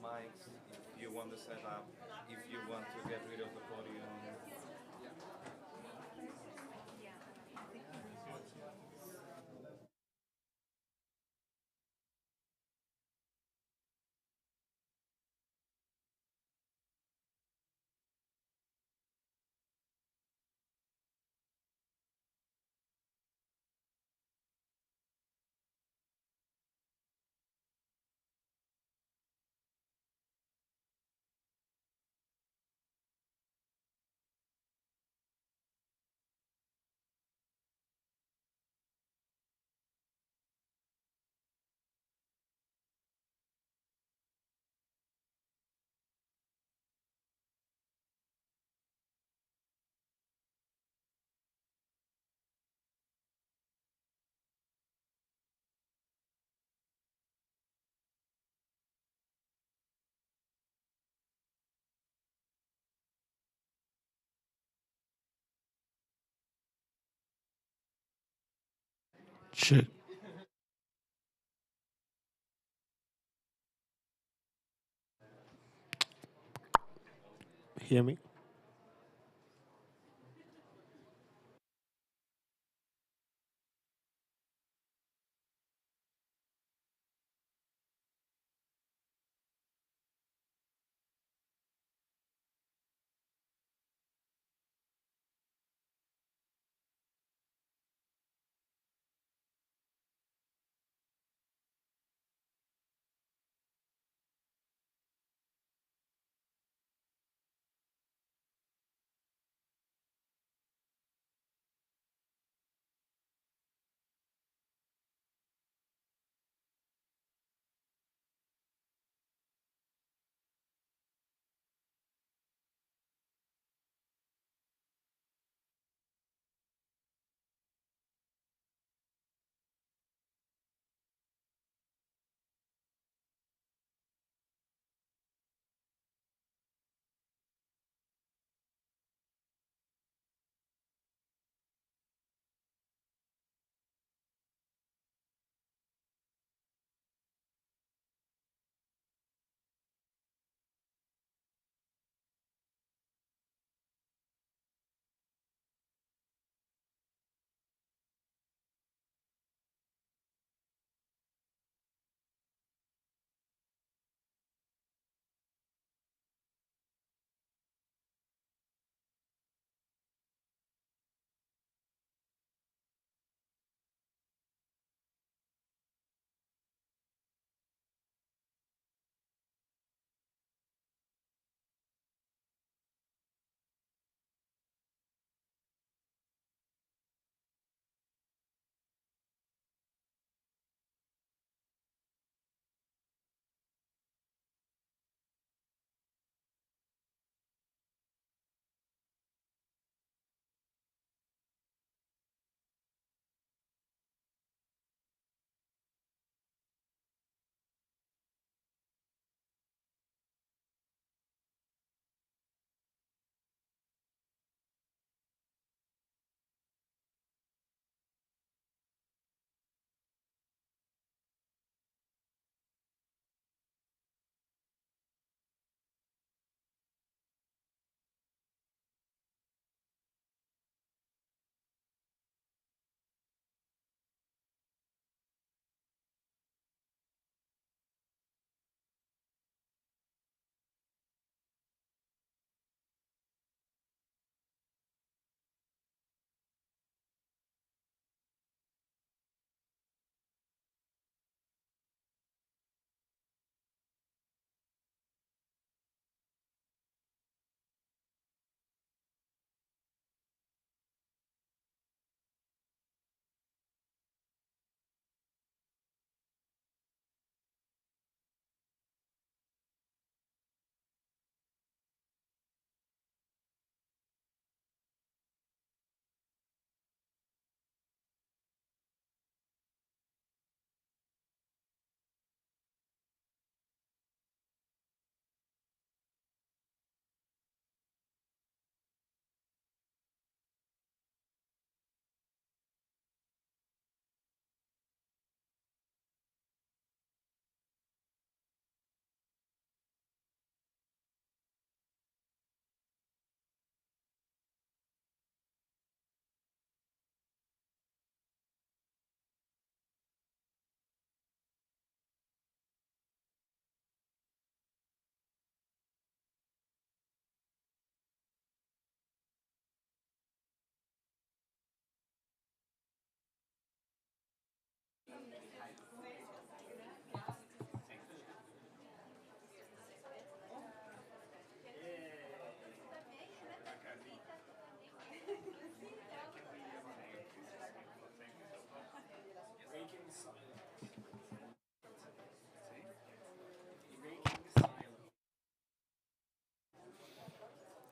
mics, if you want the setup, if you want to get rid of the podium. Check. Hear me?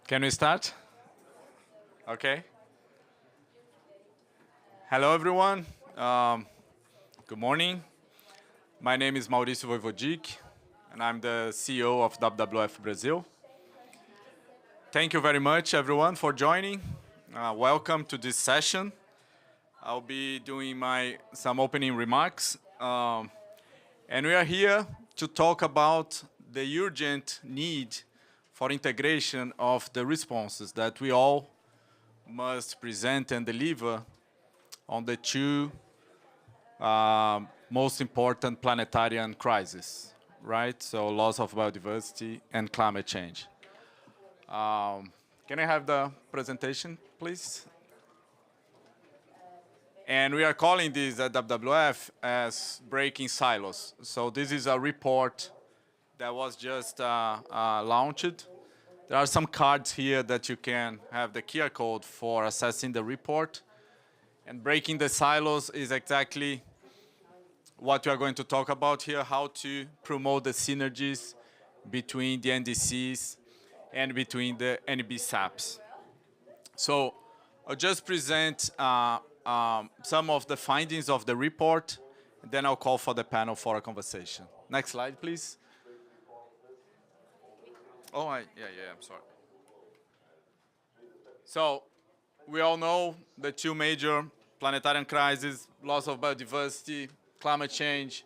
Can we start? Okay. Hello, everyone. Good morning. My name is Mauricio Voivodic, and I'm the CEO of WWF Brazil. Thank you very much, everyone, for joining. Welcome to this session. I'll be doing some opening remarks. And we are here to talk about the urgent need for integration of the responses that we all must present and deliver on the two most important planetarian crises, right? So loss of biodiversity and climate change. Can I have the presentation, please? And we are calling this at WWF as breaking silos. So this is a report that was just launched. There are some cards here that you can have the QR code for accessing the report. And breaking the silos is exactly what we are going to talk about here, how to promote the synergies between the NDCs and between the NBSAPs. So I'll just present some of the findings of the report, and then I'll call for the panel for a conversation. Next slide, please. Oh, I'm sorry. So we all know the two major planetarian crises, loss of biodiversity, climate change.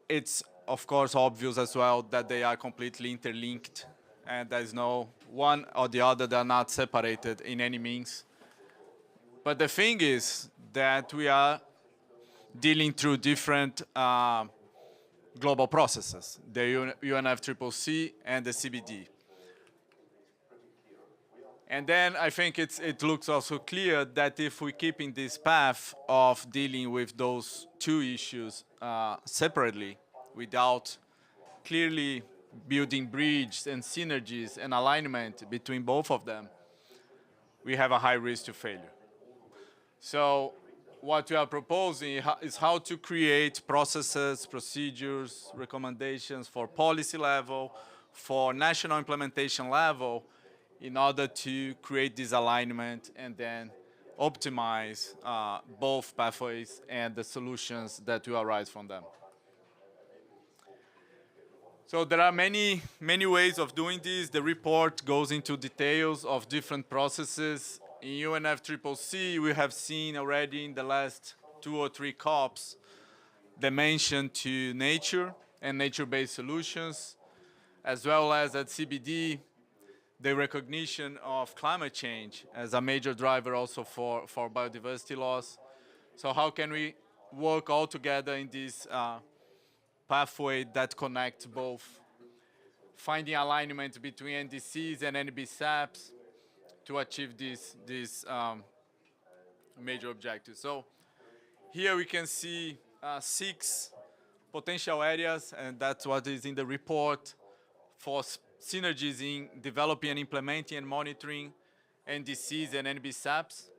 It's, of course, obvious as well that they are completely interlinked, and there's no one or the other that are not separated in any means. But the thing is that we are dealing through different global processes, the UNFCCC and the CBD. And then I think it looks also clear that if we keep in this path of dealing with those two issues separately, without clearly building bridges and synergies and alignment between both of them, we have a high risk to failure. So what we are proposing is how to create processes, procedures, recommendations for policy level, for national implementation level, in order to create this alignment and then optimize both pathways and the solutions that will arise from them. So there are many ways of doing this. The report goes into details of different processes. In UNFCCC, we have seen already in the last 2 or 3 COPs the mention to nature and nature-based solutions, as well as at CBD, the recognition of climate change as a major driver also for biodiversity loss. So how can we work all together in this pathway that connects both, finding alignment between NDCs and NBSAPs to achieve these major objectives. So here we can see 6 potential areas, and that's what is in the report, for synergies in developing and implementing and monitoring NDCs and NBSAPs.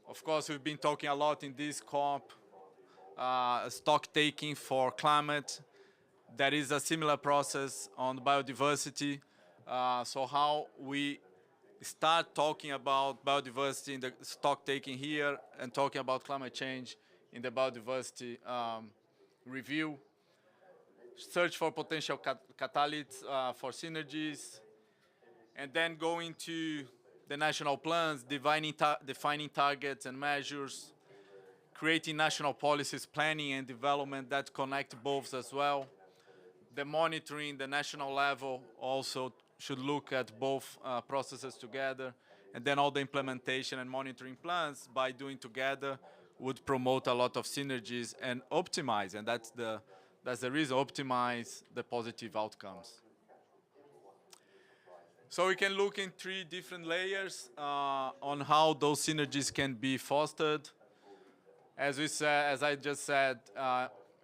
Of course, we've been talking a lot in this COP, stocktaking for climate. There is a similar process on biodiversity. So how we start talking about biodiversity in the stocktaking here and talking about climate change in the biodiversity review. Search for potential catalysts for synergies, and then going to the national plans, defining targets and measures, creating national policies, planning and development that connect both as well. The monitoring, the national level also should look at both processes together, and then all the implementation and monitoring plans by doing together would promote a lot of synergies and optimize, and that's the reason, optimize the positive outcomes. So we can look in 3 different layers on how those synergies can be fostered. As I just said,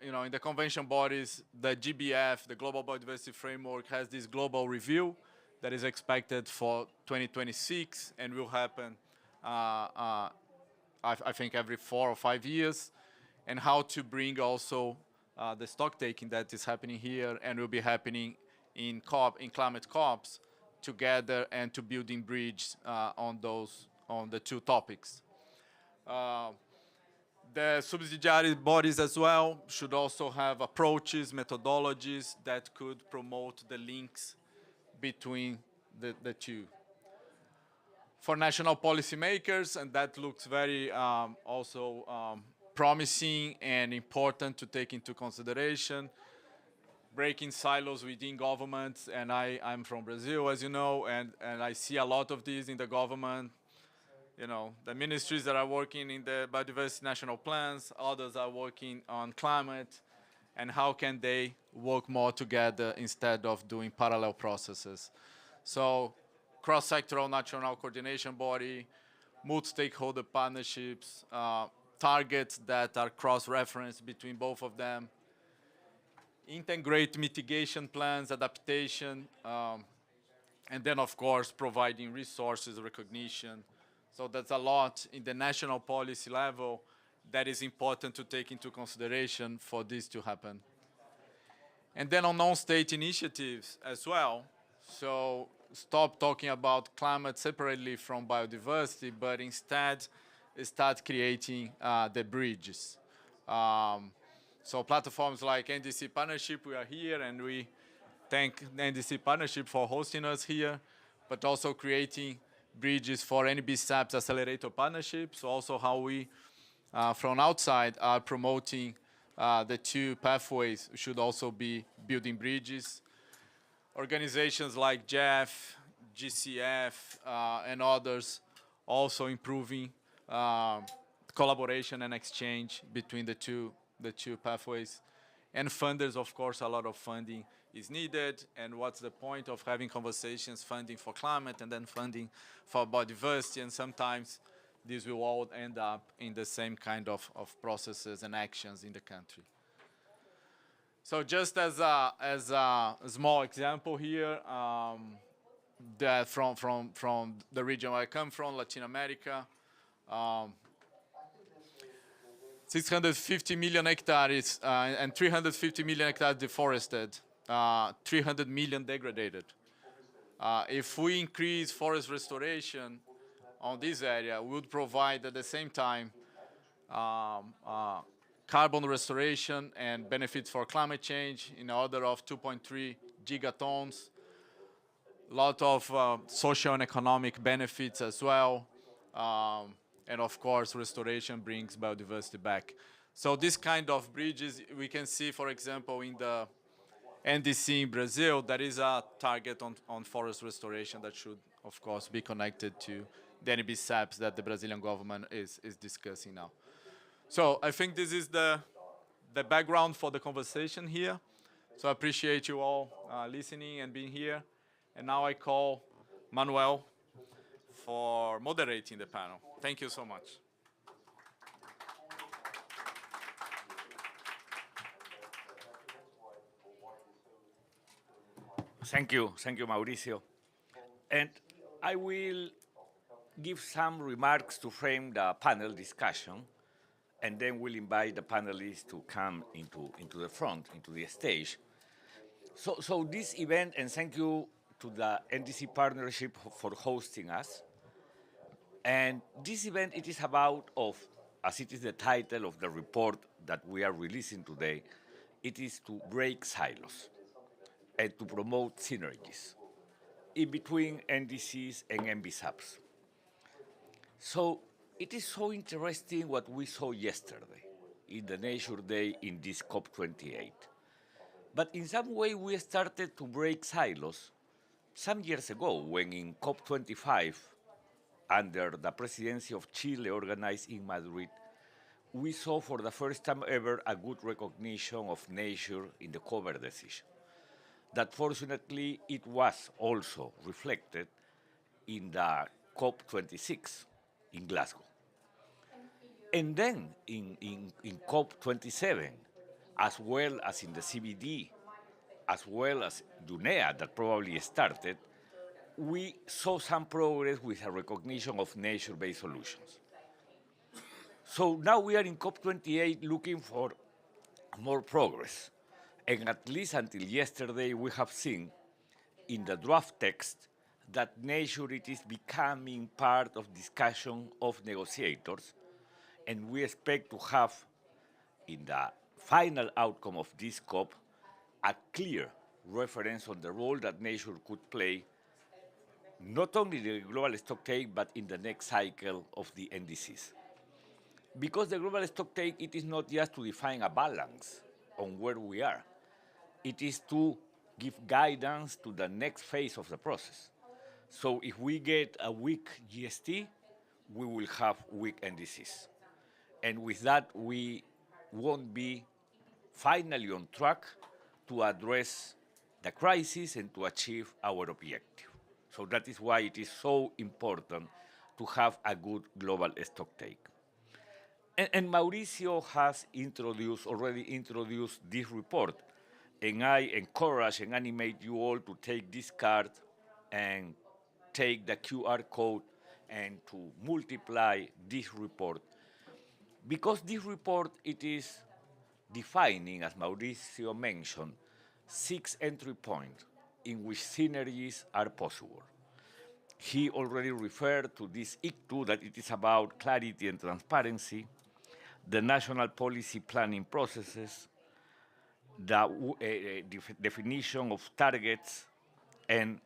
in the convention bodies, the GBF, the Global Biodiversity Framework, has this global review that is expected for 2026 and will happen, I think, every 4 or 5 years, and how to bring also the stock taking that is happening here and will be happening in climate COPs together and to building bridge on the two topics. The subsidiary bodies as well should also have approaches, methodologies that could promote the links between the two. For national policymakers, and that looks very promising and important to take into consideration, breaking silos within governments, and I'm from Brazil, as you know, and I see a lot of these in the government. You know, the ministries that are working in the biodiversity national plans, others are working on climate, and how can they work more together instead of doing parallel processes. So cross-sectoral national coordination body, multi-stakeholder partnerships, targets that are cross-referenced between both of them, integrate mitigation plans, adaptation, and then of course providing resources, recognition. So that's a lot in the national policy level that is important to take into consideration for this to happen. And then on non-state initiatives as well. So stop talking about climate separately from biodiversity, but instead start creating the bridges. So platforms like NDC Partnership, we are here, and we thank the NDC Partnership for hosting us here, but also creating bridges for NBSAPs accelerator partnerships, also how we, from outside, are promoting the two pathways should also be building bridges. Organizations like JEF, GCF, and others also improving collaboration and exchange between the two pathways. And funders, of course, a lot of funding is needed. And what's the point of having conversations, funding for climate and then funding for biodiversity? And sometimes these will all end up in the same kind of processes and actions in the country. So just as a small example here, that from the region where I come from, Latin America, 650 million hectares and 350 million hectares deforested, 300 million degraded. If we increase forest restoration on this area, we would provide at the same time carbon restoration and benefits for climate change in the order of 2.3 gigatons. A lot of social and economic benefits as well. And of course, restoration brings biodiversity back. So this kind of bridges, we can see, for example, in the NDC in Brazil, there is a target on forest restoration that should, of course, be connected to the NBSAPs that the Brazilian government is discussing now. So I think this is the background for the conversation here. So I appreciate you all listening and being here. And now I call Manuel for moderating the panel. Thank you so much. Thank you, Mauricio. And I will give some remarks to frame the panel discussion, and then we'll invite the panelists to come into the front, into the stage. So this event, and thank you to the NDC Partnership for hosting us. And this event, it is about, as it is the title of the report that we are releasing today, it is to break silos and to promote synergies in between NDCs and NBSAPs. So it is so interesting what we saw yesterday in the Nature Day in this COP28. But in some way, we started to break silos some years ago when in COP25, under the presidency of Chile organized in Madrid, we saw for the first time ever a good recognition of nature in the cover decision. That fortunately it was also reflected in the COP26 in Glasgow. And then in COP27, as well as in the CBD, as well as UNEA that probably started, we saw some progress with a recognition of nature-based solutions. So now we are in COP28 looking for more progress. And at least until yesterday, we have seen in the draft text that nature it is becoming part of discussion of negotiators, and we expect to have in the final outcome of this COP a clear reference on the role that nature could play, not only in the global stocktake, but in the next cycle of the NDCs. Because the global stocktake, it is not just to define a balance on where we are. It is to give guidance to the next phase of the process. So if we get a weak GST, we will have weak NDCs. And with that, we won't be finally on track to address the crisis and to achieve our objective. So that is why it is so important to have a good global stocktake. And Mauricio has already introduced this report, and I encourage and animate you all to take this card and take the QR code and to multiply this report. Because this report, it is defining, as Mauricio mentioned, 6 entry points in which synergies are possible. He already referred to this ICTU, that it is about clarity and transparency, the national policy planning processes, the definition of targets and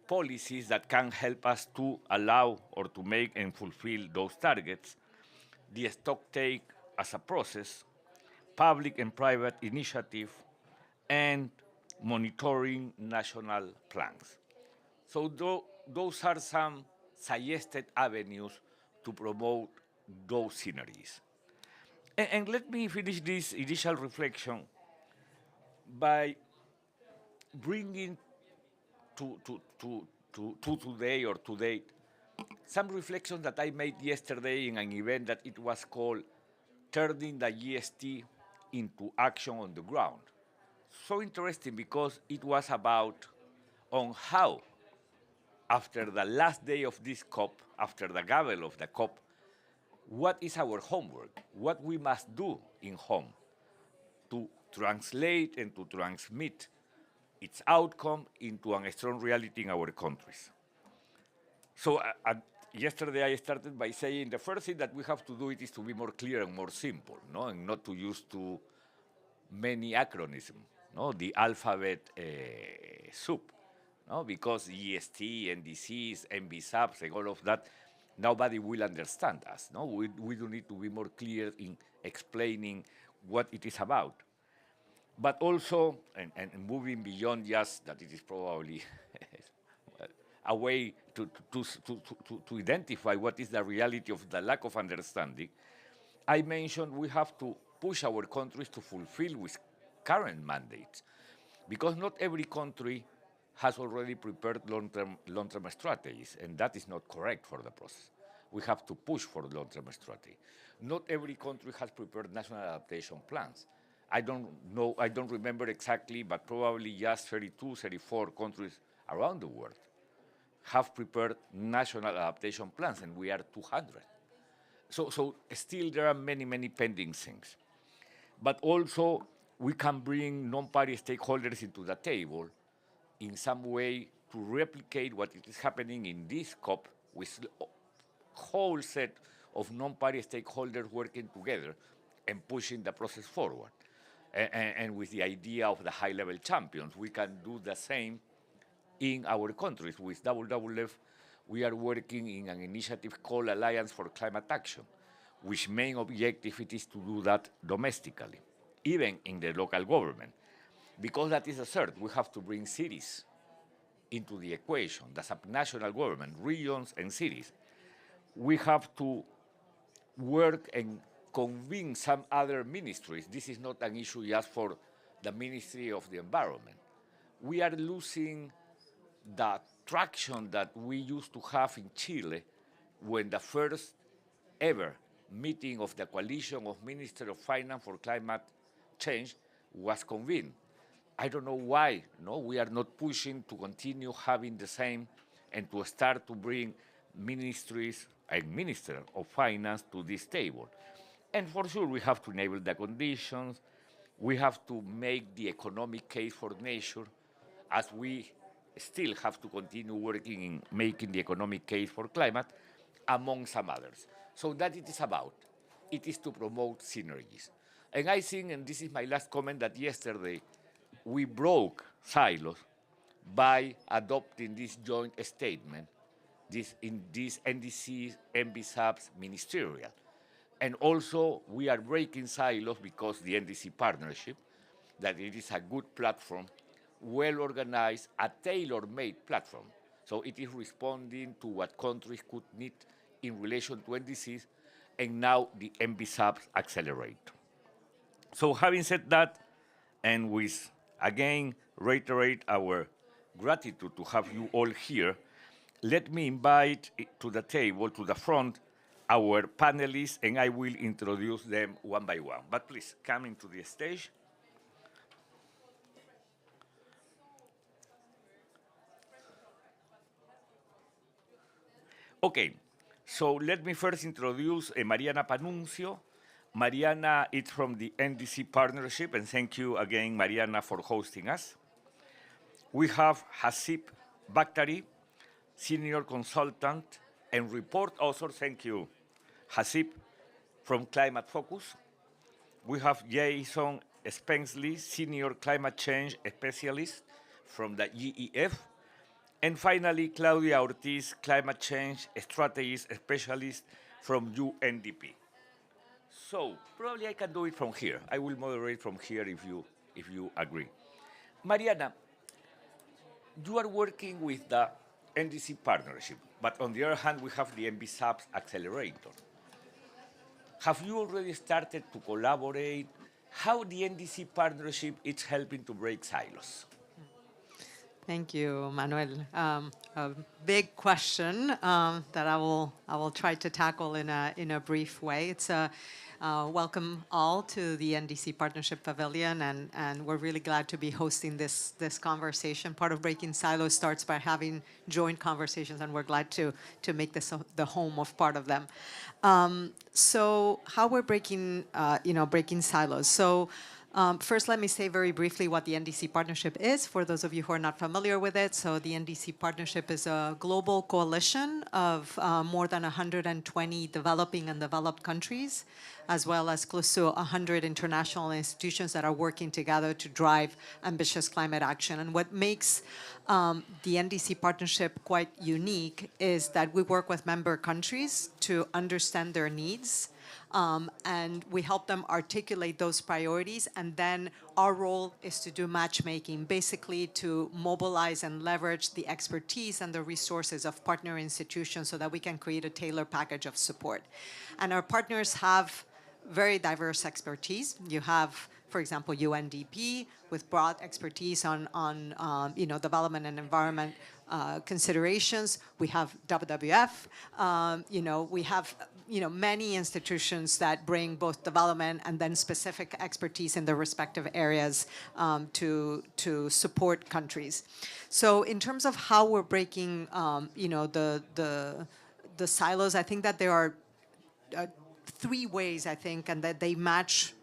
policies that can help us to allow or to make and fulfill those targets, the stocktake as a process, public and private initiative, and monitoring national plans. So those are some suggested avenues to promote those synergies. And let me finish this initial reflection by bringing to today or to date some reflections that I made yesterday in an event that it was called Turning the GST into Action on the Ground. So interesting because it was about on how, after the last day of this COP, after the gavel of the COP, what is our homework, what we must do in home to translate and to transmit its outcome into a strong reality in our countries. So yesterday I started by saying the first thing that we have to do it is to be more clear and more simple, no? And not to use too many acronyms, no? The alphabet soup, no? Because EST, NDCs, NBSAPs, and all of that, nobody will understand us. No? We do need to be more clear in explaining what it is about. But also, and moving beyond just that it is probably a way to identify what is the reality of the lack of understanding, I mentioned we have to push our countries to fulfill with current mandates, because not every country has already prepared long-term strategies, and that is not correct for the process. We have to push for long-term strategy. Not every country has prepared national adaptation plans. I don't remember exactly, but probably just 32, 34 countries around the world have prepared national adaptation plans, and we are 200. So still there are many, many pending things. But also we can bring non-party stakeholders into the table in some way to replicate what is happening in this COP with a whole set of non-party stakeholders working together and pushing the process forward. And with the idea of the high-level champions, we can do the same in our countries. With WWF, we are working in an initiative called Alliance for Climate Action, which main objective it is to do that domestically, even in the local government. Because that is a third, we have to bring cities into the equation, the subnational government, regions and cities. We have to work and convene some other ministries. This is not an issue just for the Ministry of the Environment. We are losing the traction that we used to have in Chile when the first ever meeting of the coalition of Ministers of Finance for Climate Change was convened. I don't know why we are not pushing to continue having the same and to start to bring ministries and Minister of Finance to this table. And for sure, we have to enable the conditions. We have to make the economic case for nature, as we still have to continue working in making the economic case for climate, among some others. So that it is about. It is to promote synergies. And I think, and this is my last comment, that yesterday we broke silos by adopting this joint statement in this NDCs, NBSAPs ministerial. And also, we are breaking silos because the NDC partnership, that it is a good platform, well organized, a tailor-made platform. So it is responding to what countries could need in relation to NDCs, and now the NBSAPs accelerate. So having said that, and with, again, reiterate our gratitude to have you all here, let me invite to the table, to the front, our panelists, and I will introduce them one by one. But please, come to the stage. Okay, so let me first introduce Mariana Panuncio. Mariana is from the NDC partnership, and thank you again, Mariana, for hosting us. We have Hasib Bakhtari, senior consultant and report author, thank you, Hasib, from Climate Focus. We have Jason Spenceley, senior climate change specialist from the GEF. And finally, Claudia Ortiz, climate change strategist specialist from UNDP. So probably I can do it from here. I will moderate from here if you agree. Mariana, you are working with the NDC partnership, but on the other hand, we have the NBSAPs accelerator. Have you already started to collaborate? How the NDC partnership is helping to break silos? Thank you, Manuel. A big question that I will try to tackle in a brief way. It's welcome all to the NDC Partnership Pavilion, and we're really glad to be hosting this conversation. Part of breaking silos starts by having joint conversations, and we're glad to make this the home of part of them. So how we're breaking silos. So first, let me say very briefly what the NDC Partnership is, for those of you who are not familiar with it. So the NDC Partnership is a global coalition of more than 120 developing and developed countries, as well as close to 100 international institutions that are working together to drive ambitious climate action. And what makes the NDC Partnership quite unique is that we work with member countries to understand their needs, and we help them articulate those priorities, and then our role is to do matchmaking, basically to mobilize and leverage the expertise and the resources of partner institutions so that we can create a tailored package of support. And our partners have very diverse expertise. You have, for example, UNDP with broad expertise on development and environment considerations. We have WWF. We have many institutions that bring both development and then specific expertise in their respective areas to support countries. So in terms of how we're breaking the silos, I think that there are three ways, I think, and that they match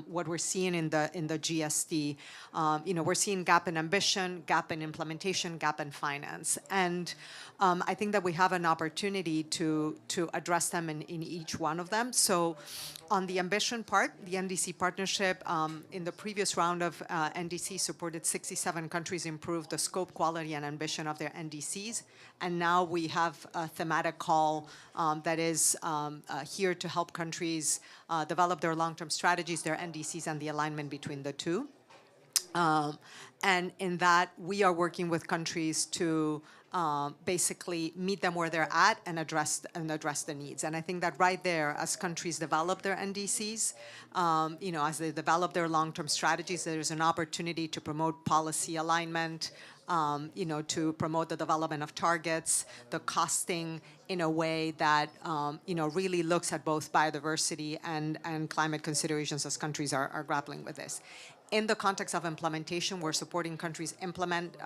what we're seeing in the GST. We're seeing gap in ambition, gap in implementation, gap in finance. And I think that we have an opportunity to address them in each one of them. So on the ambition part, the NDC partnership in the previous round of NDC supported 67 countries improve the scope, quality, and ambition of their NDCs. And now we have a thematic call that is here to help countries develop their long-term strategies, their NDCs, and the alignment between the two. And in that, we are working with countries to basically meet them where they're at and address the needs. And I think that right there, as countries develop their NDCs, as they develop their long-term strategies, there's an opportunity to promote policy alignment, to promote the development of targets, the costing, in a way that really looks at both biodiversity and climate considerations as countries are grappling with this. In the context of implementation, we're supporting countries implement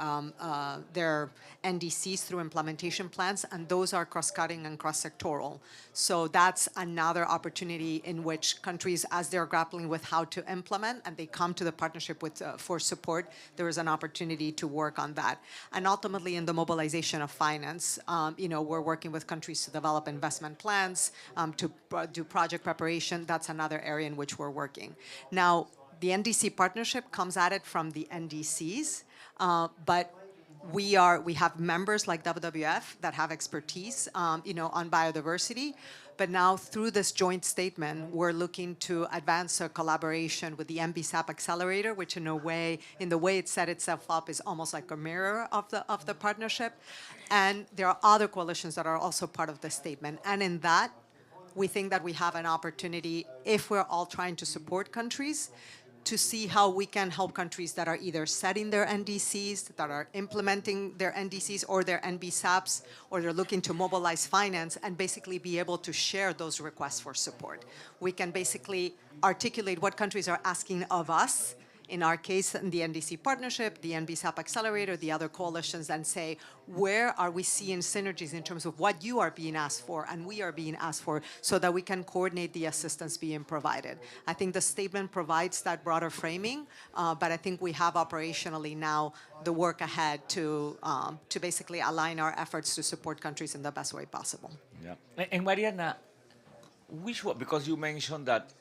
their NDCs through implementation plans, and those are cross-cutting and cross-sectoral. So that's another opportunity in which countries, as they're grappling with how to implement, and they come to the partnership with for support, there is an opportunity to work on that. And ultimately, in the mobilization of finance, we're working with countries to develop investment plans, to do project preparation. That's another area in which we're working. Now, the NDC partnership comes at it from the NDCs, but we have members like WWF that have expertise, on biodiversity. But now through this joint statement, we're looking to advance a collaboration with the NBSAP accelerator, which in the way it set itself up is almost like a mirror of the partnership. And there are other coalitions that are also part of the statement. And in that, we think that we have an opportunity, if we're all trying to support countries, to see how we can help countries that are either setting their NDCs, that are implementing their NDCs or their NBSAPs, or they're looking to mobilize finance and basically be able to share those requests for support. We can basically articulate what countries are asking of us, in our case, in the NDC partnership, the NBSAP accelerator, the other coalitions, and say, where are we seeing synergies in terms of what you are being asked for and we are being asked for, so that we can coordinate the assistance being provided. I think the statement provides that broader framing, but I think we have operationally now the work ahead to basically align our efforts to support countries in the best way possible. Yeah. And Mariana, which one, because you mentioned that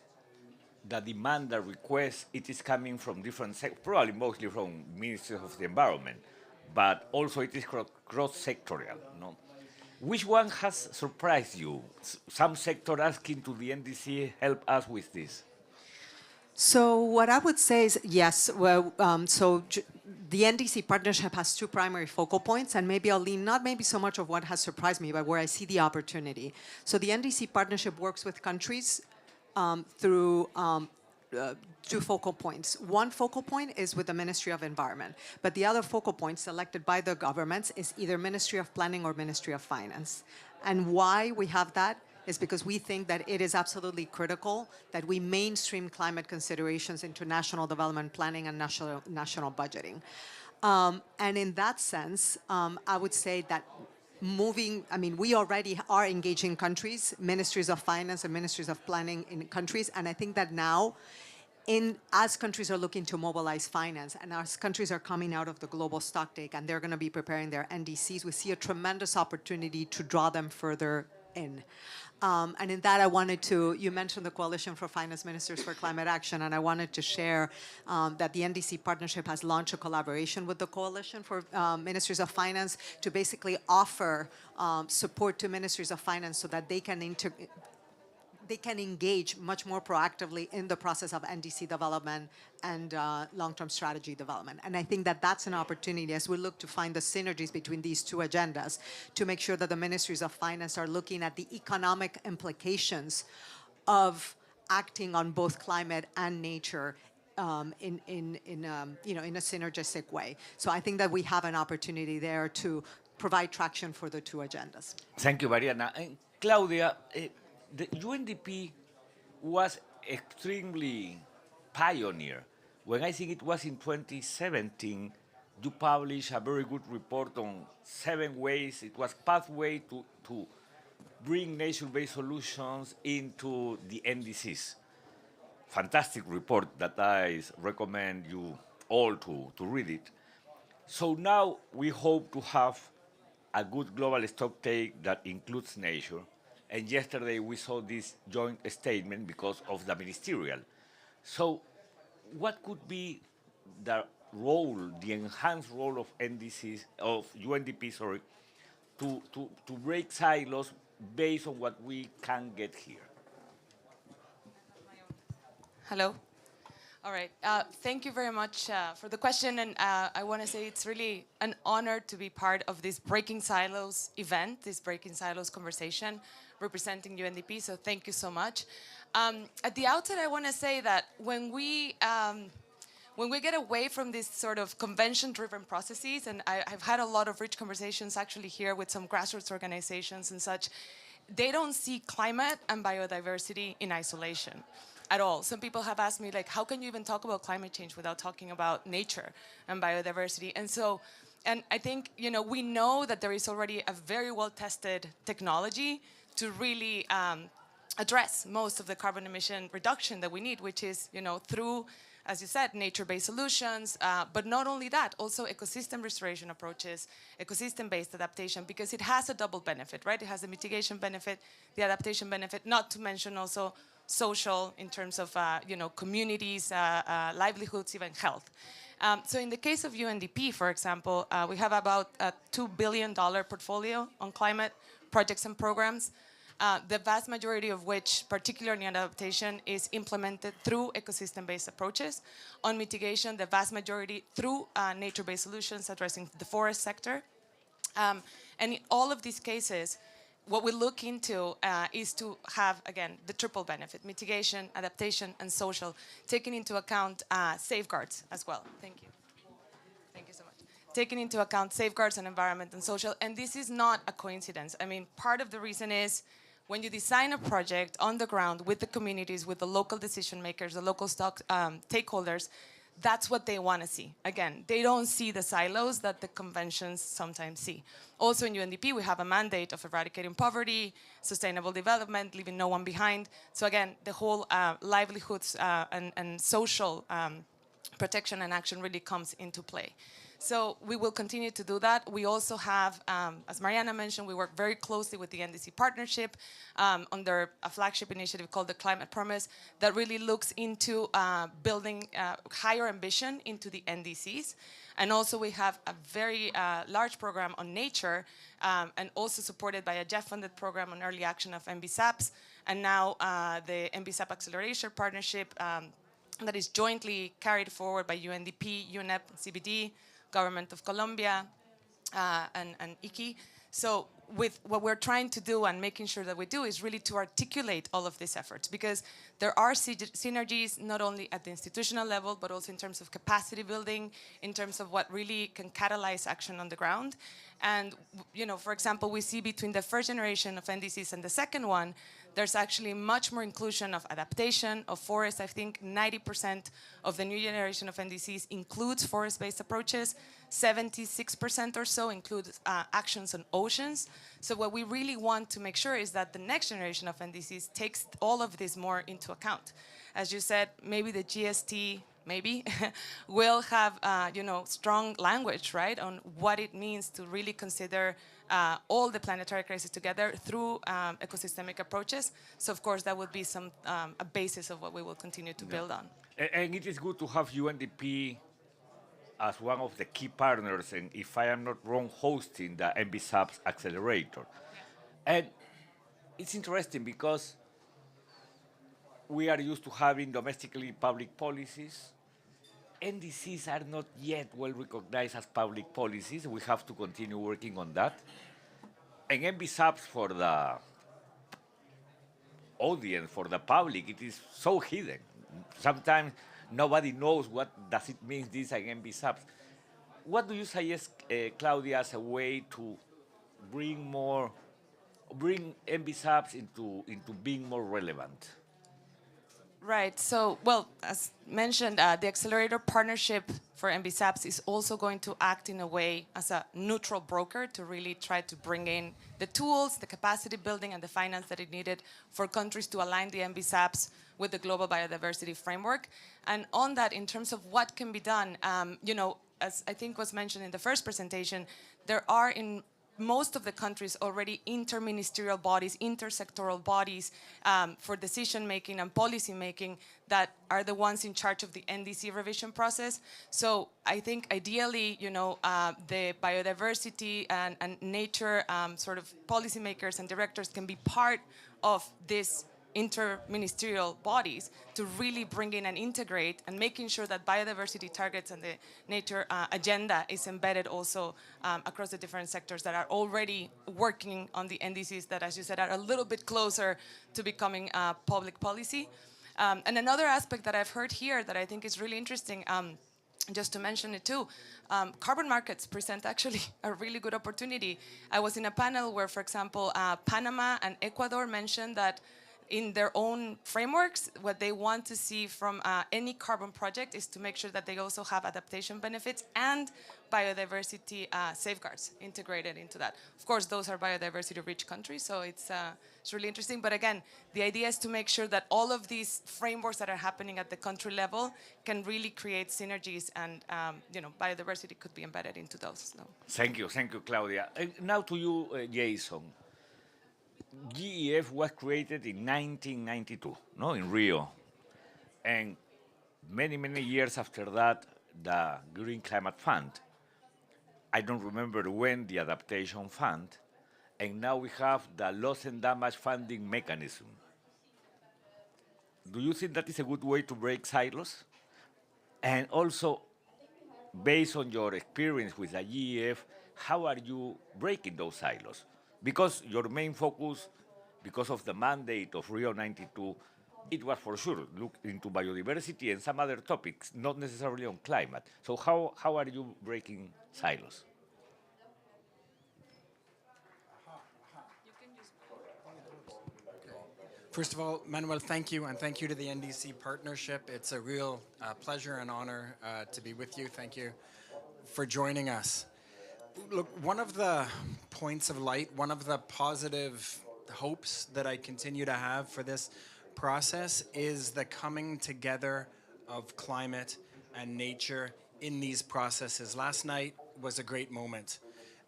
the demand, the request, it is coming from different sectors, probably mostly from Ministries of the Environment, but also it is cross-sectorial, no? Which one has surprised you? Some sector asking to the NDC, help us with this. So what I would say is, yes, well, the NDC partnership has two primary focal points, and maybe I'll lean not maybe so much of what has surprised me, but where I see the opportunity. So the NDC partnership works with countries through two focal points. One focal point is with the Ministry of Environment, but the other focal point selected by the governments is either Ministry of Planning or Ministry of Finance. And why we have that is because we think that it is absolutely critical that we mainstream climate considerations into national development planning and national budgeting. And in that sense, I would say that we already are engaging countries, ministries of finance and ministries of planning in countries, and I think that now, as countries are looking to mobilize finance and as countries are coming out of the global stocktake and they're going to be preparing their NDCs, we see a tremendous opportunity to draw them further in. And in that, you mentioned the Coalition for Finance Ministers for Climate Action, and I wanted to share that the NDC partnership has launched a collaboration with the Coalition for Ministries of Finance to basically offer support to ministries of finance so that they can engage much more proactively in the process of NDC development and long-term strategy development. And I think that that's an opportunity as we look to find the synergies between these two agendas to make sure that the ministries of finance are looking at the economic implications of acting on both climate and nature in a synergistic way. So I think that we have an opportunity there to provide traction for the two agendas. Thank you, Mariana. And Claudia, the UNDP was extremely pioneer. When I think it was in 2017, you published a very good report on 7 ways, it was pathway to bring nature-based solutions into the NDCs. Fantastic report that I recommend you all to read it. So now we hope to have a good global stocktake that includes nature. And yesterday we saw this joint statement because of the ministerial. So what could be the role, the enhanced role of NDCs, of UNDP, to break silos based on what we can get here? Hello. All right. Thank you very much for the question. And I want to say it's really an honor to be part of this Breaking Silos event, this Breaking Silos conversation, representing UNDP. So thank you so much. At the outset, I want to say that when we when we get away from this sort of convention-driven processes, and I've had a lot of rich conversations actually here with some grassroots organizations and such, they don't see climate and biodiversity in isolation at all. Some people have asked me, like, how can you even talk about climate change without talking about nature and biodiversity? And I think, we know that there is already a very well-tested technology to really address most of the carbon emission reduction that we need, which is, through, as you said, nature-based solutions, but not only that, also ecosystem restoration approaches, ecosystem-based adaptation, because it has a double benefit, right? It has the mitigation benefit, the adaptation benefit, not to mention also social in terms of, communities, livelihoods, even health. So in the case of UNDP, for example, we have about a $2 billion portfolio on climate projects and programs, the vast majority of which, particularly on adaptation, is implemented through ecosystem-based approaches. On mitigation, the vast majority through nature-based solutions addressing the forest sector. And in all of these cases, what we look into is to have, again, the triple benefit: mitigation, adaptation, and social, taking into account safeguards as well. Thank you. Thank you so much. Taking into account safeguards and environment and social. And this is not a coincidence. I mean, part of the reason is when you design a project on the ground with the communities, with the local decision makers, the local stakeholders, that's what they want to see. Again, they don't see the silos that the conventions sometimes see. Also in UNDP, we have a mandate of eradicating poverty, sustainable development, leaving no one behind. So again, the whole livelihoods and social protection and action really comes into play. So we will continue to do that. We also have, as Mariana mentioned, we work very closely with the NDC partnership under a flagship initiative called the Climate Promise that really looks into building higher ambition into the NDCs. And also we have a very large program on nature and also supported by a JEF-funded program on early action of NBSAPs, and now the NBSAP Acceleration Partnership that is jointly carried forward by UNDP, UNEP, CBD, Government of Colombia, and ICI. So with what we're trying to do and making sure that we do is really to articulate all of these efforts, because there are synergies not only at the institutional level, but also in terms of capacity building, in terms of what really can catalyze action on the ground. And, for example, we see between the first generation of NDCs and the second one, there's actually much more inclusion of adaptation, of forests. I think 90% of the new generation of NDCs includes forest-based approaches. 76% or so includes actions on oceans. So what we really want to make sure is that the next generation of NDCs takes all of this more into account. As you said, maybe the GST will have, strong language, right, on what it means to really consider all the planetary crisis together through ecosystemic approaches. So, of course, that would be a basis of what we will continue to build on. And it is good to have UNDP as one of the key partners, and if I am not wrong, hosting the NBSAPs accelerator. And it's interesting because we are used to having domestically public policies. NDCs are not yet well recognized as public policies. We have to continue working on that. And NBSAPs for the audience, for the public, it is so hidden. Sometimes nobody knows what does it mean, these are NBSAPs. What do you suggest, Claudia, as a way to bring NBSAPs into being more relevant? Right. So, well, as mentioned, the accelerator partnership for NBSAPs is also going to act in a way as a neutral broker to really try to bring in the tools, the capacity building, and the finance that is needed for countries to align the NBSAPs with the Global Biodiversity Framework. And on that, in terms of what can be done, as I think was mentioned in the first presentation, there are in most of the countries already interministerial bodies, intersectoral bodies for decision-making and policy-making that are the ones in charge of the NDC revision process. So I think ideally, the biodiversity and nature sort of policymakers and directors can be part of this interministerial bodies to really bring in and integrate and making sure that biodiversity targets and the nature agenda is embedded also across the different sectors that are already working on the NDCs that, as you said, are a little bit closer to becoming public policy. And another aspect that I've heard here that I think is really interesting, just to mention it too, carbon markets present actually a really good opportunity. I was in a panel where, for example, Panama and Ecuador mentioned that in their own frameworks, what they want to see from any carbon project is to make sure that they also have adaptation benefits and biodiversity safeguards integrated into that. Of course, those are biodiversity-rich countries, so it's really interesting. But again, the idea is to make sure that all of these frameworks that are happening at the country level can really create synergies, and biodiversity could be embedded into those. So. Thank you, Claudia. Now to you, Jason. GEF was created in 1992, no, in Rio. And many, many years after that, the Green Climate Fund. I don't remember when the Adaptation Fund. And now we have the loss and damage funding mechanism. Do you think that is a good way to break silos? And also, based on your experience with the GEF, how are you breaking those silos? Because your main focus, because of the mandate of Rio 92, it was for sure look into biodiversity and some other topics, not necessarily on climate. So how are you breaking silos? First of all, Manuel, thank you, and thank you to the NDC partnership. It's a real pleasure and honor to be with you. Thank you for joining us. Look, one of the points of light, one of the positive hopes that I continue to have for this process is the coming together of climate and nature in these processes. Last night was a great moment.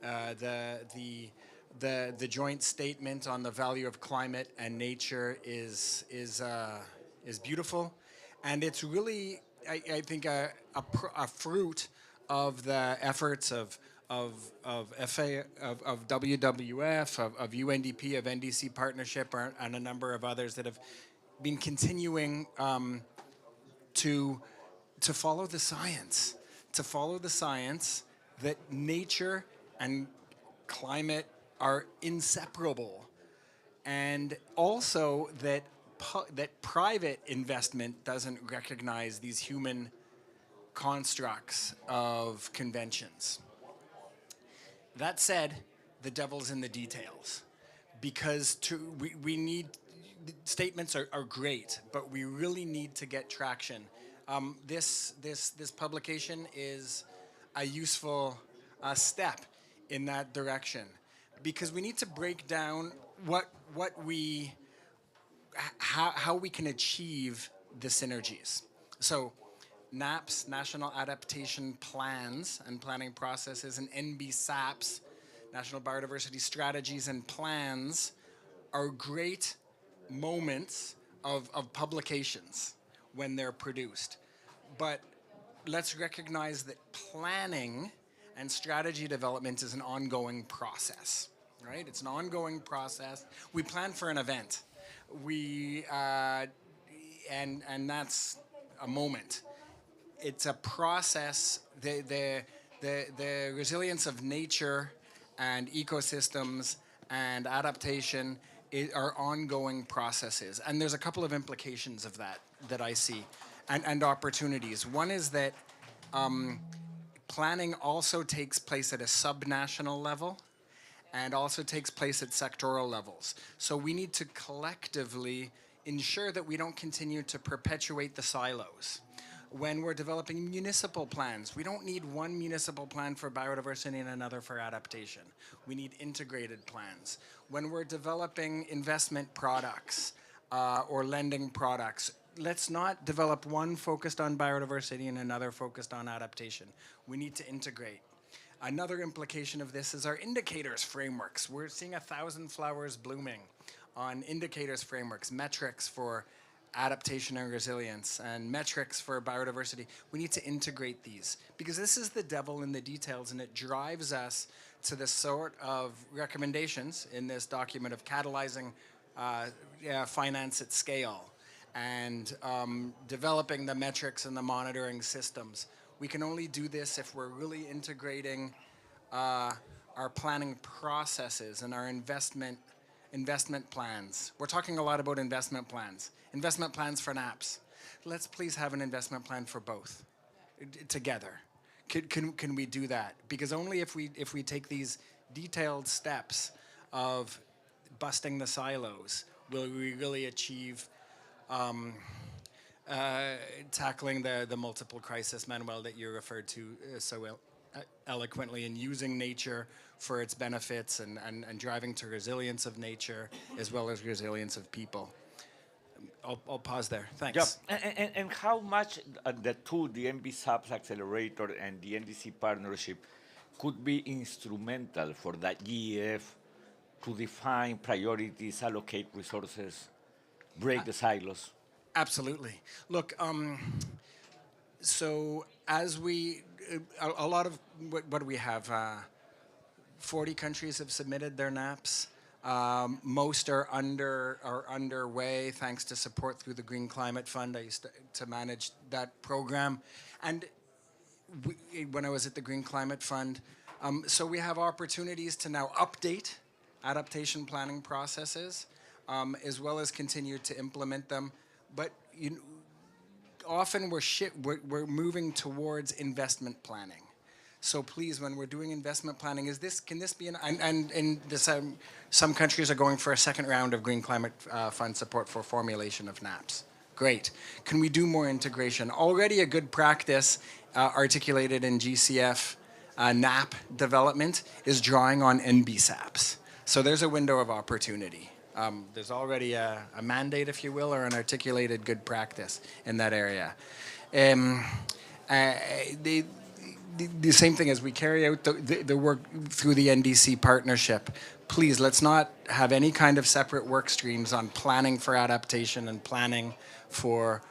The joint statement on the value of climate and nature is beautiful, and it's really, I think, a fruit of the efforts of FA, of WWF, of UNDP, of NDC partnership, and a number of others that have been continuing to follow the science, that nature and climate are inseparable, and also that private investment doesn't recognize these human constructs of conventions. That said, the devil's in the details, because we need, statements are great, but we really need to get traction. This publication is a useful step in that direction, because we need to break down how we can achieve the synergies. So NAPs, National Adaptation Plans and Planning Processes, and NBSAPs, National Biodiversity Strategies and Plans, are great moments of publications when they're produced. But let's recognize that planning and strategy development is an ongoing process, right? It's an ongoing process. We plan for an event. And that's a moment. It's a process. The resilience of nature and ecosystems and adaptation are ongoing processes. And there's a couple of implications of that I see, and opportunities. One is that planning also takes place at a subnational level and also takes place at sectoral levels. So we need to collectively ensure that we don't continue to perpetuate the silos. When we're developing municipal plans, we don't need one municipal plan for biodiversity and another for adaptation. We need integrated plans. When we're developing investment products or lending products, let's not develop one focused on biodiversity and another focused on adaptation. We need to integrate. Another implication of this is our indicators frameworks. We're seeing 1,000 flowers blooming on indicators frameworks, metrics for adaptation and resilience, and metrics for biodiversity. We need to integrate these, because this is the devil in the details, and it drives us to the sort of recommendations in this document of catalyzing finance at scale and developing the metrics and the monitoring systems. We can only do this if we're really integrating our planning processes and our investment investment plans. We're talking a lot about investment plans. Investment plans for NAPs. Let's please have an investment plan for both together. Can we do that? Because only if we take these detailed steps of busting the silos will we really achieve tackling the multiple crisis, Manuel, that you referred to so eloquently, and using nature for its benefits and driving to resilience of nature as well as resilience of people. I'll pause there. Thanks. Yeah. And how much the two, the NBSAPs accelerator and the NDC partnership, could be instrumental for that GEF to define priorities, allocate resources, break the silos? Absolutely. Look, so as we, a lot of, what do we have? 40 countries have submitted their NAPs. Most are underway thanks to support through the Green Climate Fund. I used to manage that program. And when I was at the Green Climate Fund, so we have opportunities to now update adaptation planning processes, as well as continue to implement them. But often we're moving towards investment planning. So please, when we're doing investment planning, can this be some countries are going for a second round of Green Climate Fund support for formulation of NAPs. Great. Can we do more integration? Already a good practice articulated in GCF NAP development is drawing on NBSAPs. So there's a window of opportunity. There's already a mandate, if you will, or an articulated good practice in that area. The same thing as we carry out the work through the NDC partnership. Please, let's not have any kind of separate work streams on planning for adaptation and planning for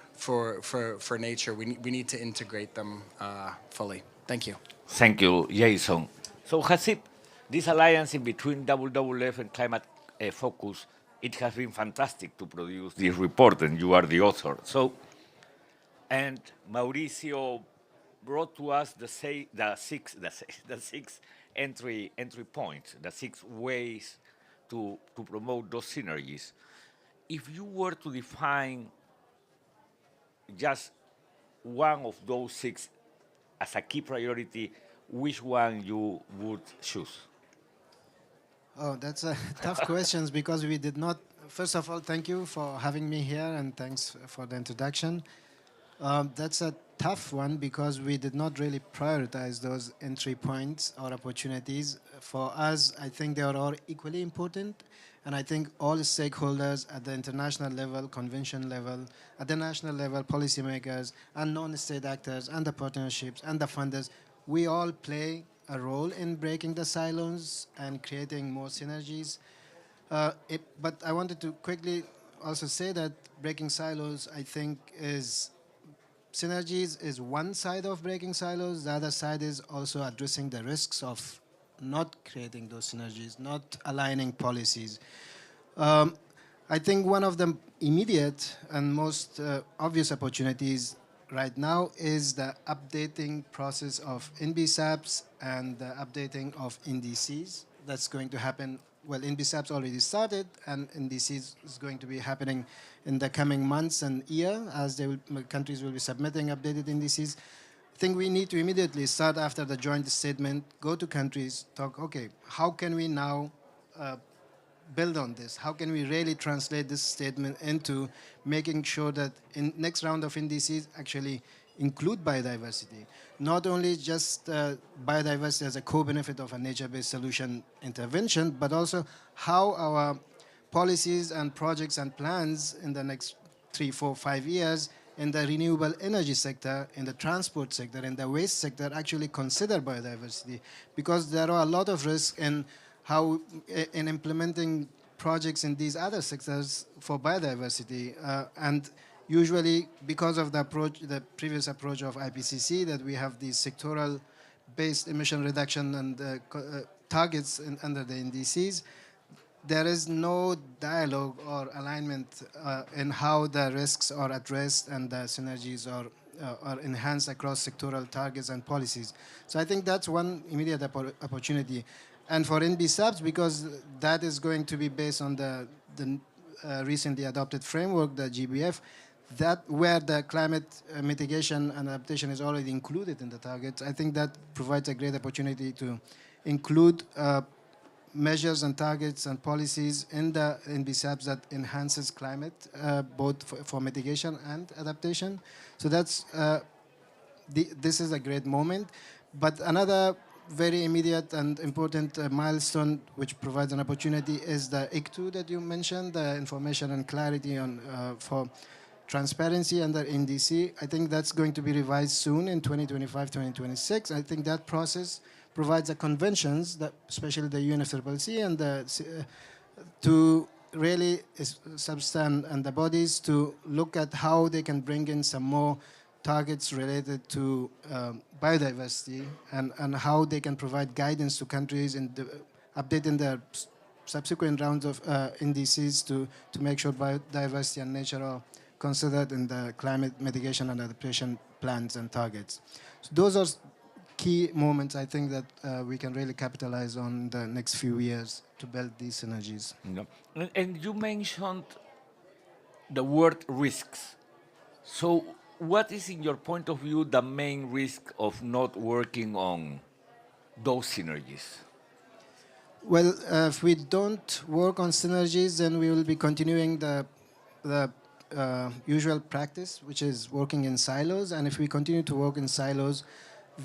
nature. We need to integrate them fully. Thank you. Thank you, Jason. So Hasib, this alliance in between WWF and Climate Focus, it has been fantastic to produce this report, and you are the author. So, and Mauricio brought to us the six entry points, the 6 ways to promote those synergies. If you were to define just one of those 6 as a key priority, which one you would choose? Oh, that's a tough questions because we did not. First of all, thank you for having me here and thanks for the introduction. That's a tough one because we did not really prioritize those entry points or opportunities. For us, I think they are all equally important. And I think all stakeholders at the international level, convention level, at the national level, policymakers and non-state actors and the partnerships and the funders, we all play a role in breaking the silos and creating more synergies. But I wanted to quickly also say that breaking silos, I think, synergies is one side of breaking silos. The other side is also addressing the risks of not creating those synergies, not aligning policies. I think one of the immediate and most obvious opportunities right now is the updating process of NBSAPs and the updating of NDCs. That's going to happen. Well, NBSAPs already started, and NDCs is going to be happening in the coming months and year as countries will be submitting updated NDCs. I think we need to immediately start after the joint statement, go to countries, talk, okay, how can we now build on this? How can we really translate this statement into making sure that in next round of NDCs actually include biodiversity? Not only just biodiversity as a co-benefit of a nature-based solution intervention, but also how our policies and projects and plans in the next 3, 4, 5 years in the renewable energy sector, in the transport sector, in the waste sector actually consider biodiversity, because there are a lot of risks in how in implementing projects in these other sectors for biodiversity. And usually because of the approach, the previous approach of IPCC, that we have these sectoral based emission reduction and targets under the NDCs, there is no dialogue or alignment in how the risks are addressed and the synergies are enhanced across sectoral targets and policies. So I think that's one immediate opportunity. And for NBSAPs, because that is going to be based on the recently adopted framework, the GBF, that where the climate mitigation and adaptation is already included in the targets, I think that provides a great opportunity to include measures and targets and policies in the NBSAPs that enhances climate, both for mitigation and adaptation. So that's, this is a great moment. But another very immediate and important milestone which provides an opportunity is the IC2 that you mentioned, the information and clarity on for transparency under NDC. I think that's going to be revised soon in 2025, 2026. I think that process provides the conventions, that especially the UNFCCC and the, to really substand and the bodies to look at how they can bring in some more targets related to biodiversity and how they can provide guidance to countries in updating their subsequent rounds of NDCs to make sure biodiversity and nature are considered in the climate mitigation and adaptation plans and targets. So those are key moments I think that we can really capitalize on the next few years to build these synergies. Yeah. And you mentioned the word risks. So what is, in your point of view, the main risk of not working on those synergies? Well, if we don't work on synergies, then we will be continuing the usual practice, which is working in silos. And if we continue to work in silos,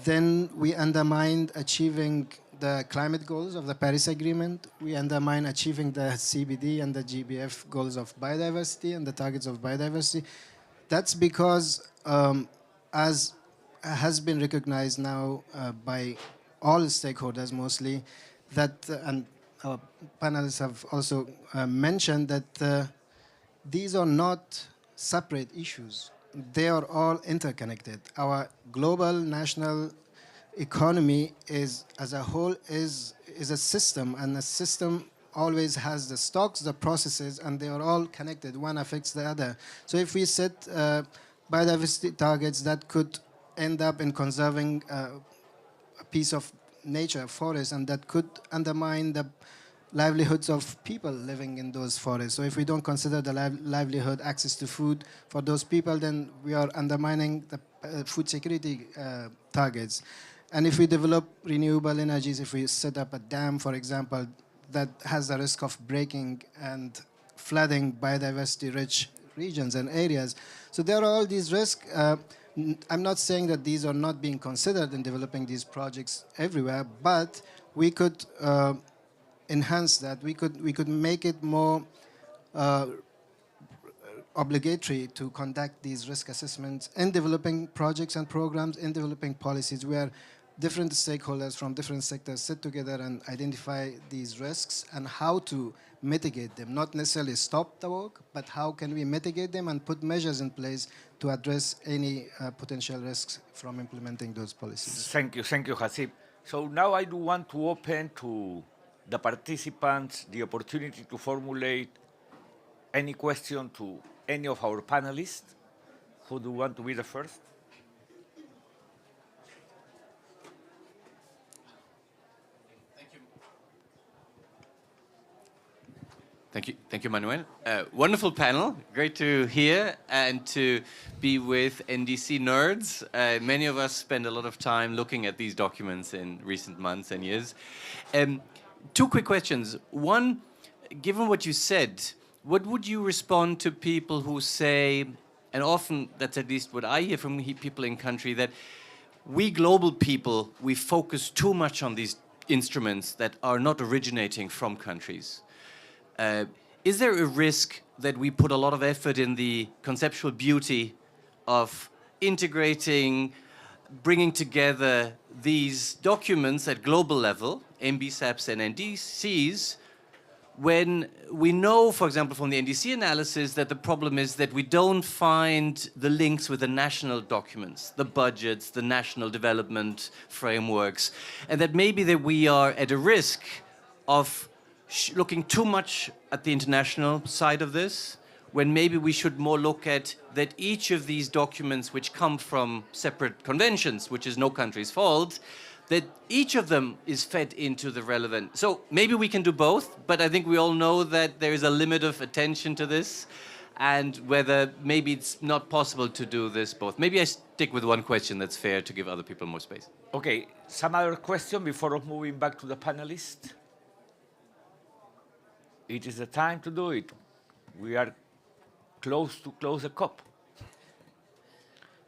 then we undermine achieving the climate goals of the Paris Agreement. We undermine achieving the CBD and the GBF goals of biodiversity and the targets of biodiversity. That's because, as has been recognized now by all stakeholders mostly, that, and our panelists have also mentioned that these are not separate issues. They are all interconnected. Our global national economy is, as a whole, is a system, and a system always has the stocks, the processes, and they are all connected. One affects the other. So if we set biodiversity targets that could end up in conserving a piece of nature, forest, and that could undermine the livelihoods of people living in those forests. So if we don't consider the livelihood, access to food for those people, then we are undermining the food security targets. And if we develop renewable energies, if we set up a dam, for example, that has the risk of breaking and flooding biodiversity-rich regions and areas. So there are all these risks. I'm not saying that these are not being considered in developing these projects everywhere, but we could enhance that. We could make it more obligatory to conduct these risk assessments in developing projects and programs, in developing policies where different stakeholders from different sectors sit together and identify these risks and how to mitigate them. Not necessarily stop the work, but how can we mitigate them and put measures in place to address any potential risks from implementing those policies. Thank you, Hasib. So now I do want to open to the participants the opportunity to formulate any question to any of our panelists. Who do you want to be the first? Thank you, Manuel. Wonderful panel. Great to hear and to be with NDC nerds. Many of us spend a lot of time looking at these documents in recent months and years. Two quick questions. One, given what you said, what would you respond to people who say, and often that's at least what I hear from people in country, that we global people, we focus too much on these instruments that are not originating from countries. Is there a risk that we put a lot of effort in the conceptual beauty of integrating, bringing together these documents at global level, NBSAPs and NDCs, when we know, for example, from the NDC analysis, that the problem is that we don't find the links with the national documents, the budgets, the national development frameworks, and that maybe that we are at a risk of looking too much at the international side of this, when maybe we should more look at that each of these documents which come from separate conventions, which is no country's fault, that each of them is fed into the relevant. So maybe we can do both, but I think we all know that there is a limit of attention to this, and whether maybe it's not possible to do this both. Maybe I stick with one question that's fair to give other people more space. Okay, some other question before moving back to the panelists? It is the time to do it. We are close to close the COP.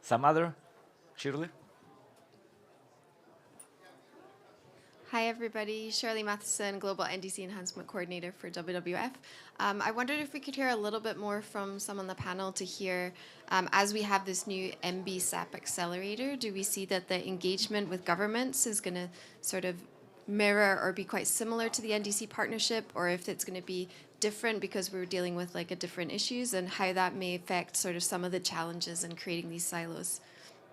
Some other? Shirley? Hi, everybody. Shirley Matheson, Global NDC Enhancement Coordinator for WWF. I wondered if we could hear a little bit more from some on the panel to hear, as we have this new NBSAP accelerator, do we see that the engagement with governments is going to sort of mirror or be quite similar to the NDC partnership, or if it's going to be different because we're dealing with like a different issues, and how that may affect sort of some of the challenges in creating these silos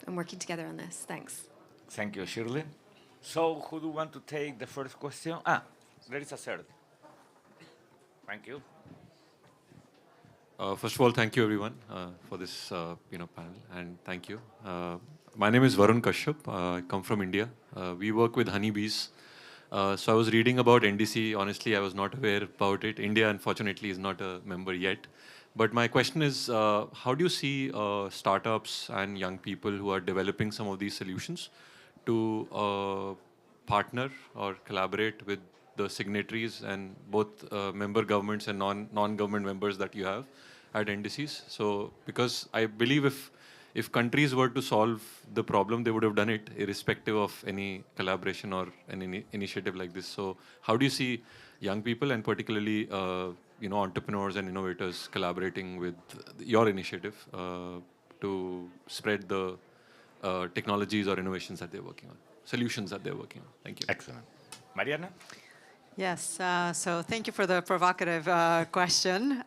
and working together on this? Thanks. Thank you, Shirley. So, who do want to take the first question? There is a third. Thank you. First of all, thank you everyone for this panel, and thank you. My name is Varun Kashyap. I come from India. We work with honeybees. So I was reading about NDC. Honestly, I was not aware about it. India, unfortunately, is not a member yet. But my question is, how do you see startups and young people who are developing some of these solutions to partner or collaborate with the signatories and both member governments and non-government members that you have at NDCs? So, because I believe if countries were to solve the problem, they would have done it irrespective of any collaboration or any initiative like this. So how do you see young people and particularly entrepreneurs and innovators collaborating with your initiative to spread the technologies or innovations that they're working on, solutions that they're working on? Thank you. Excellent. Mariana? Yes, so thank you for the provocative question.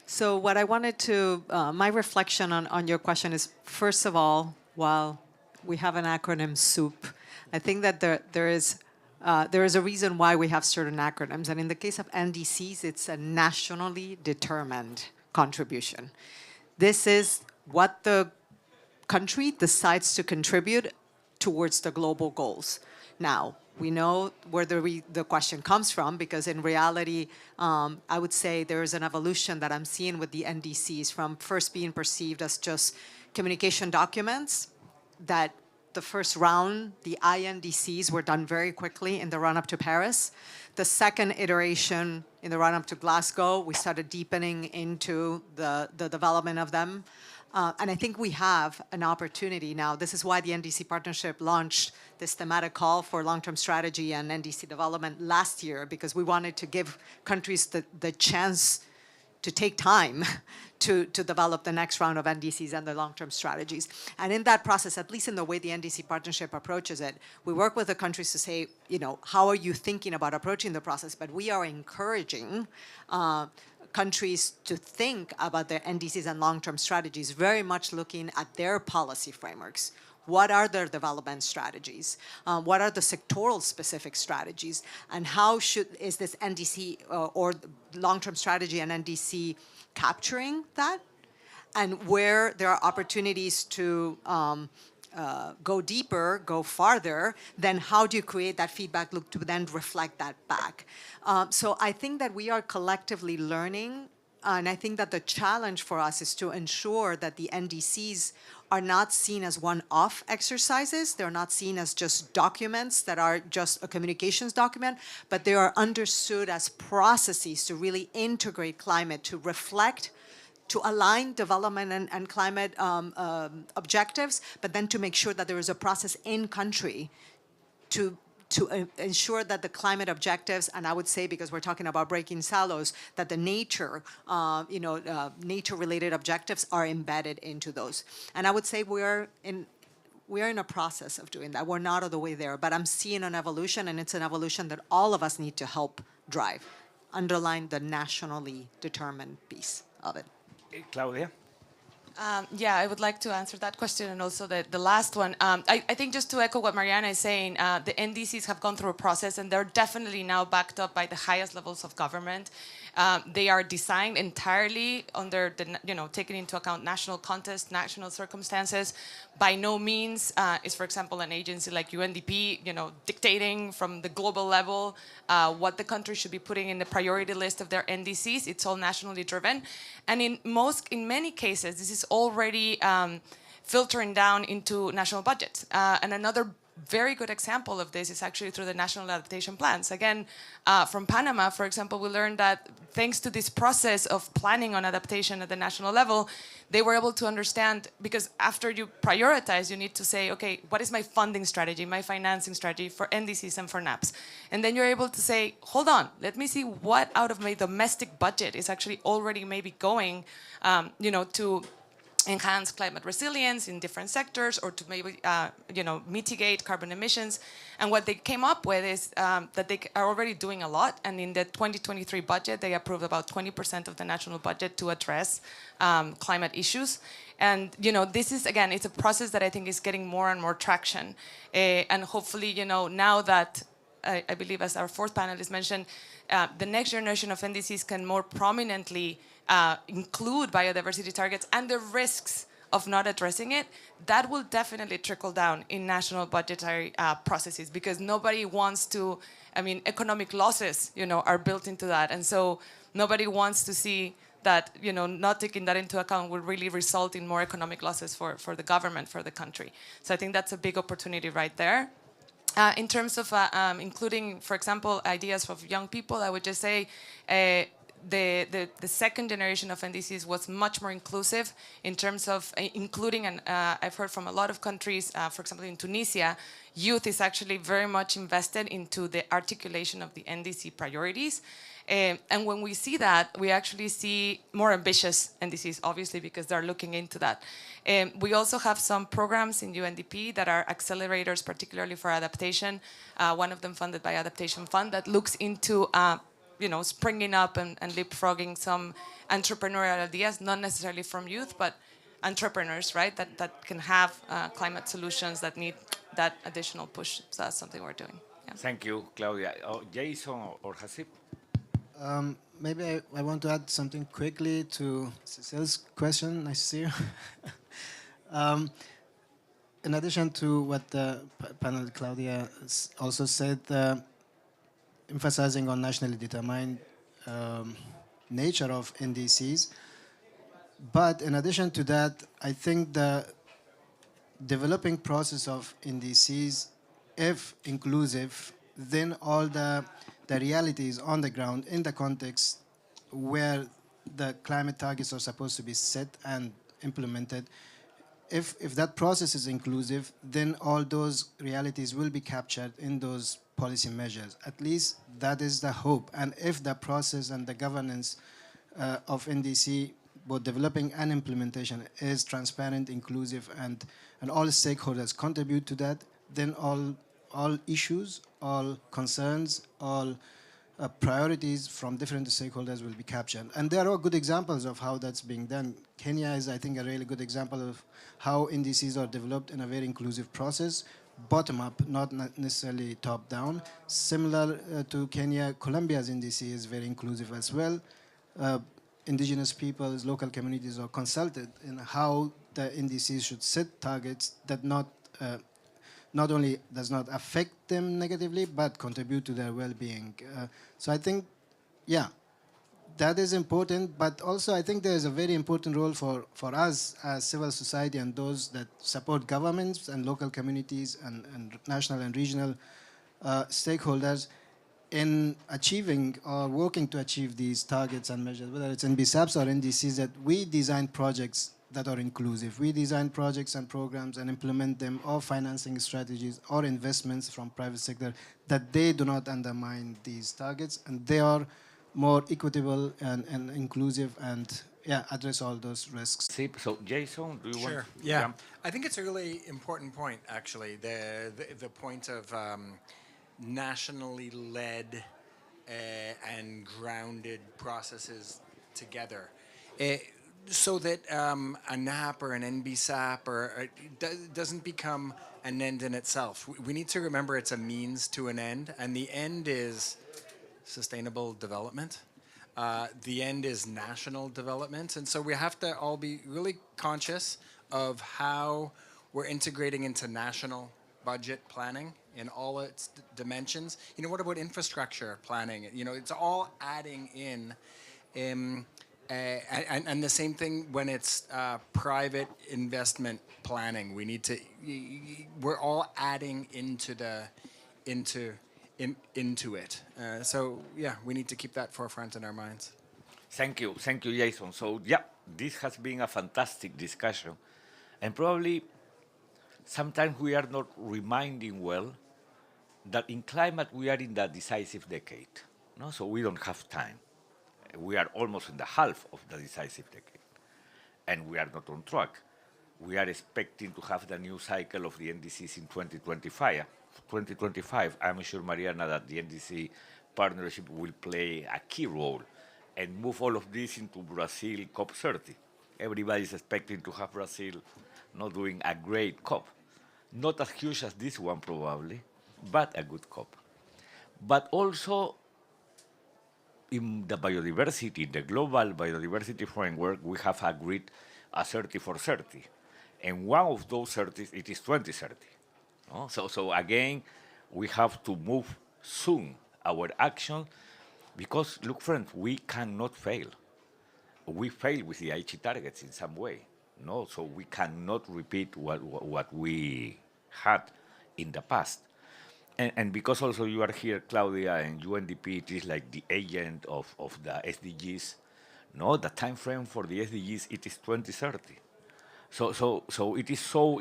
So what I wanted to, my reflection on your question is, first of all, while we have an acronym SOUP, I think that there is a reason why we have certain acronyms. And in the case of NDCs, it's a nationally determined contribution. This is what the country decides to contribute towards the global goals. Now, we know where the question comes from, because in reality, I would say there is an evolution that I'm seeing with the NDCs from first being perceived as just communication documents, that the first round, the INDCs, were done very quickly in the run-up to Paris. The second iteration in the run-up to Glasgow, we started deepening into the development of them. And I think we have an opportunity now. This is why the NDC partnership launched this thematic call for long-term strategy and NDC development last year, because we wanted to give countries the chance to take time to develop the next round of NDCs and the long-term strategies. And in that process, at least in the way the NDC partnership approaches it, we work with the countries to say, how are you thinking about approaching the process? But we are encouraging countries to think about their NDCs and long-term strategies, very much looking at their policy frameworks. What are their development strategies? What are the sectoral specific strategies? And how is this NDC or long-term strategy and NDC capturing that? And where there are opportunities to go deeper, go farther, then how do you create that feedback loop to then reflect that back? So I think that we are collectively learning, and I think that the challenge for us is to ensure that the NDCs are not seen as one-off exercises. They're not seen as just documents that are just a communications document, but they are understood as processes to really integrate climate, to reflect, to align development and climate objectives, but then to make sure that there is a process in country to ensure that the climate objectives, and I would say, because we're talking about breaking silos, that the nature, nature-related objectives are embedded into those. And I would say we are in a process of doing that. We're not all the way there, but I'm seeing an evolution, and it's an evolution that all of us need to help drive, underline the nationally determined piece of it. Claudia? Yeah, I would like to answer that question, and also the last one. I think just to echo what Mariana is saying, the NDCs have gone through a process, and they're definitely now backed up by the highest levels of government. They are designed entirely under the, taking into account national context, national circumstances. By no means is, for example, an agency like UNDP, dictating from the global level what the country should be putting in the priority list of their NDCs. It's all nationally driven. And in many cases, this is already filtering down into national budgets. And another very good example of this is actually through the national adaptation plans. Again, from Panama, for example, we learned that thanks to this process of planning on adaptation at the national level, they were able to understand, because after you prioritize, you need to say, okay, what is my funding strategy, my financing strategy for NDCs and for NAPs? And then you're able to say, hold on, let me see what out of my domestic budget is actually already maybe going, to enhance climate resilience in different sectors, or to maybe mitigate carbon emissions. And what they came up with is that they are already doing a lot. And in the 2023 budget, they approved about 20% of the national budget to address climate issues. And this is, again, it's a process that I think is getting more and more traction. And hopefully, now that I believe, as our fourth panelist mentioned, the next generation of NDCs can more prominently include biodiversity targets and the risks of not addressing it, that will definitely trickle down in national budgetary processes, because nobody wants to, economic losses, are built into that. And so nobody wants to see that, not taking that into account will really result in more economic losses for the government, for the country. So I think that's a big opportunity right there. In terms of including, for example, ideas of young people, I would just say the second generation of NDCs was much more inclusive in terms of including, and I've heard from a lot of countries, for example, in Tunisia, youth is actually very much invested into the articulation of the NDC priorities. And when we see that, we actually see more ambitious NDCs, obviously, because they're looking into that. We also have some programs in UNDP that are accelerators, particularly for adaptation. One of them funded by Adaptation Fund that looks into springing up and leapfrogging some entrepreneurial ideas, not necessarily from youth, but entrepreneurs, right, that can have climate solutions that need that additional push. So that's something we're doing. Yeah. Thank you, Claudia. Jason or Hasib? Maybe I want to add something quickly to Cecile's question. Nice to see you. In addition to what the panel Claudia also said, emphasizing on nationally determined nature of NDCs. But in addition to that, I think the developing process of NDCs, if inclusive, then all the realities on the ground in the context where the climate targets are supposed to be set and implemented, if that process is inclusive, then all those realities will be captured in those policy measures. At least that is the hope. And if the process and the governance of NDC, both developing and implementation, is transparent, inclusive, and all stakeholders contribute to that, then all issues, all concerns, all priorities from different stakeholders will be captured. And there are good examples of how that's being done. Kenya is, I think, a really good example of how NDCs are developed in a very inclusive process, bottom-up, not necessarily top-down. Similar to Kenya, Colombia's NDC is very inclusive as well. Indigenous peoples, local communities are consulted in how the NDCs should set targets that not only does not affect them negatively, but contribute to their well-being. So I think, yeah, that is important, but also I think there is a very important role for us as civil society and those that support governments and local communities and national and regional stakeholders in achieving or working to achieve these targets and measures, whether it's NBSAPs or NDCs, that we design projects that are inclusive. We design projects and programs and implement them, or financing strategies or investments from private sector, that they do not undermine these targets, and they are more equitable and inclusive, and address all those risks. So Jason, do you want to jump? I think it's a really important point, actually, the point of nationally led and grounded processes together. So that a NAP or an NBSAP doesn't become an end in itself. We need to remember it's a means to an end, and the end is sustainable development. the end is national development. And so we have to all be really conscious of how we're integrating into national budget planning in all its dimensions. You know, what about infrastructure planning? You know, it's all adding in. And the same thing when it's private investment planning. We need to, we're all adding into it. So yeah, we need to keep that forefront in our minds. Thank you, Jason. So yeah, this has been a fantastic discussion, and probably sometimes we are not reminding well that in climate we are in the decisive decade. No, so we don't have time. We are almost in the half of the decisive decade, and we are not on track. We are expecting to have the new cycle of the NDCs in 2025. I'm sure, Mariana, that the NDC partnership will play a key role and move all of this into Brazil COP30. Everybody is expecting to have Brazil not doing a great COP. Not as huge as this one, probably, but a good COP. But also, in the biodiversity, the Global Biodiversity Framework, we have agreed a 30 for 30. And one of those 30s, it is 2030. No? So again, we have to move soon our action because, look, friends, we cannot fail. We failed with the Aichi targets in some way. No, so we cannot repeat what we had in the past. And because also you are here, Claudia, and UNDP, it is like the agent of the SDGs. No, the time frame for the SDGs, it is 2030. So it is so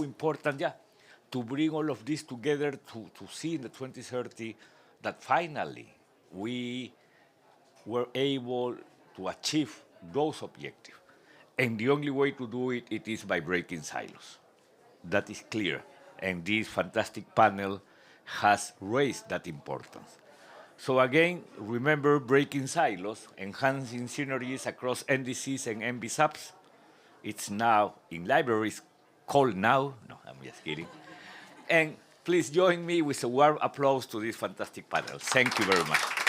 important, yeah, to bring all of this together to see in the 2030 that finally we were able to achieve those objectives. And the only way to do it, it is by breaking silos. That is clear. And this fantastic panel has raised that importance. So again, remember breaking silos, enhancing synergies across NDCs and NBSAPs. It's now in libraries, called now. No, I'm just kidding. And please join me with a warm applause to this fantastic panel. Thank you very much.